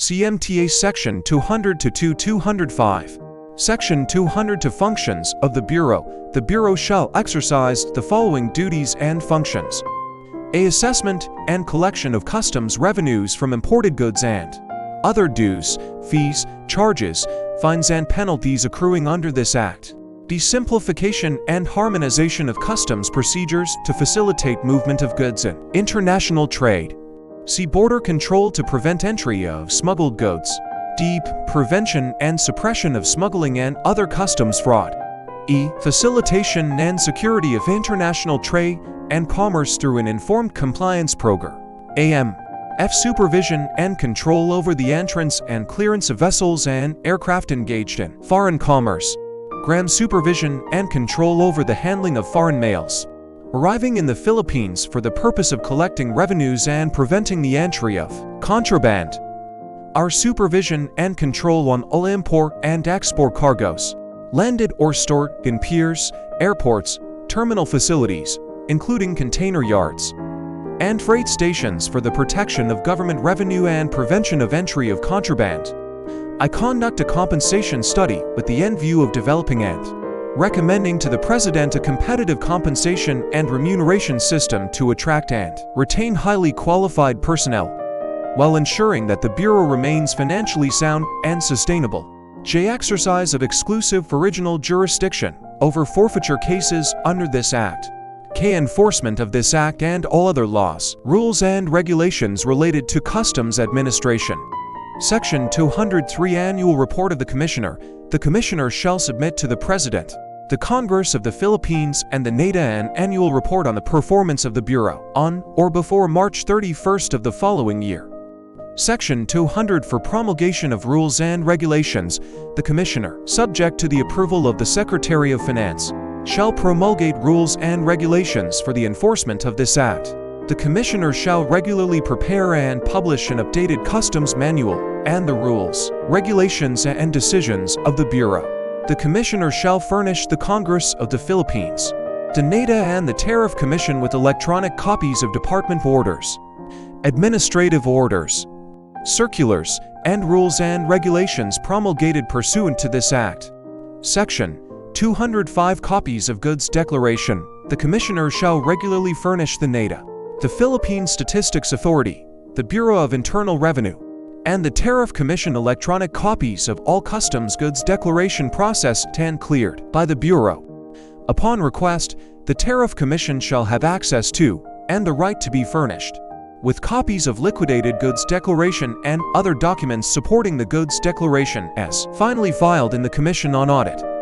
CMTA Section 200 to 205. Section 200 to Functions of the Bureau. The Bureau shall exercise the following duties and functions: A. Assessment and collection of customs revenues from imported goods and other dues, fees, charges, fines and penalties accruing under this Act. B. Simplification and harmonization of customs procedures to facilitate movement of goods and international trade. C. Border control to prevent entry of smuggled goods. D. Prevention and suppression of smuggling and other customs fraud. E. Facilitation and security of international trade and commerce through an informed compliance program. F. Supervision and control over the entrance and clearance of vessels and aircraft engaged in foreign commerce. Supervision and control over the handling of foreign mails arriving in the Philippines for the purpose of collecting revenues and preventing the entry of contraband. Supervision and control on all import and export cargoes landed or stored in piers, airports, terminal facilities, including container yards, and freight stations for the protection of government revenue and prevention of entry of contraband. I conduct a compensation study with the end view of developing and recommending to the President a competitive compensation and remuneration system to attract and retain highly qualified personnel, while ensuring that the Bureau remains financially sound and sustainable. J. Exercise of exclusive original jurisdiction over forfeiture cases under this Act. K. Enforcement of this Act and all other laws, rules and regulations related to customs administration. Section 203 Annual Report of the Commissioner. The Commissioner shall submit to the President, the Congress of the Philippines, and the NATA an annual report on the performance of the Bureau on or before March 31st of the following year. Section 200 For promulgation of rules and regulations, the Commissioner, subject to the approval of the Secretary of Finance, shall promulgate rules and regulations for the enforcement of this Act. The Commissioner shall regularly prepare and publish an updated customs manual and the rules, regulations and decisions of the Bureau. The Commissioner shall furnish the Congress of the Philippines, the NATA and the Tariff Commission with electronic copies of department orders, administrative orders, circulars, and rules and regulations promulgated pursuant to this Act. Section 205 Copies of Goods Declaration. The Commissioner shall regularly furnish the NATA, the Philippine Statistics Authority, the Bureau of Internal Revenue, and the Tariff Commission electronic copies of all customs goods declaration processed and cleared by the Bureau. Upon request, the Tariff Commission shall have access to, and the right to be furnished with copies of liquidated goods declaration and other documents supporting the goods declaration as finally filed in the Commission on Audit.